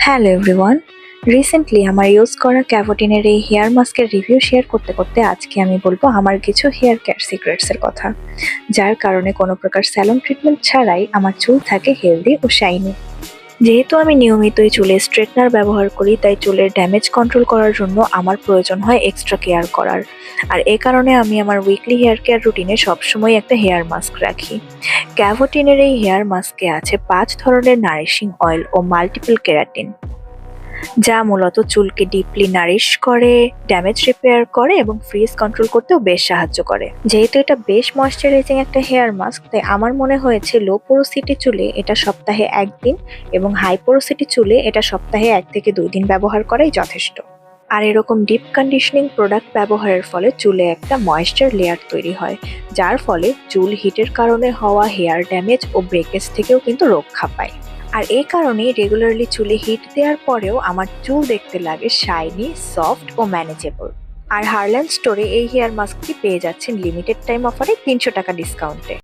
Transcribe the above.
Hello everyone. Recently আমার use করা ক্যাভোটিনের এই হেয়ার মাস্কের রিভিউ শেয়ার করতে করতে আজকে আমি বলবো আমার কিছু হেয়ার কেয়ার সিক্রেটসের কথা, যার কারণে কোনো প্রকার স্যালন ট্রিটমেন্ট ছাড়াই আমার চুল থাকে হেলদি ও শাইনি। যেহেতু আমি নিয়মিতই চুলে স্ট্রেটনার ব্যবহার করি, তাই চুলের ড্যামেজ কন্ট্রোল করার জন্য আমার প্রয়োজন হয় এক্সট্রা কেয়ার করার। আর এ কারণে আমি আমার উইকলি হেয়ার কেয়ার রুটিনে সবসময় একটা হেয়ার মাস্ক রাখি। ক্যাভোটিনের এই হেয়ার মাস্কে আছে 5 ধরনের নারিশিং অয়েল ও মাল্টিপল কেরাটিন, যা মূলত চুলকে ডিপলি নারিশ করে, ড্যামেজ রিপেয়ার করে এবং ফ্রিজ কন্ট্রোল করতেও বেশ সাহায্য করে। যেহেতু এটা বেশ ময়শ্চারাইজিং একটা হেয়ার মাস্ক, তাই আমার মনে হয়েছে লো পোরোসিটি চুলে এটা সপ্তাহে 1 দিন এবং হাই পোরোসিটি চুলে এটা সপ্তাহে 1 থেকে 2 দিন ব্যবহার করাই যথেষ্ট। আর এরকম ডিপ কন্ডিশনিং প্রোডাক্ট ব্যবহারের ফলে চুলে একটা ময়েশ্চার লেয়ার তৈরি হয়, যার ফলে চুল হিটের কারণে হওয়া হেয়ার ড্যামেজ ও ব্রেকেজ থেকেও কিন্তু রক্ষা পায়। আর এই কারণেই রেগুলারলি চুলে হিট দেওয়ার পরেও আমার চুল দেখতে লাগে শাইনি, সফট ও ম্যানেজেবল। আর হারল্যান্ড স্টোরে এই হেয়ার মাস্কটি পেয়ে যাচ্ছেন লিমিটেড টাইম অফারে 300 টাকা ডিসকাউন্টে।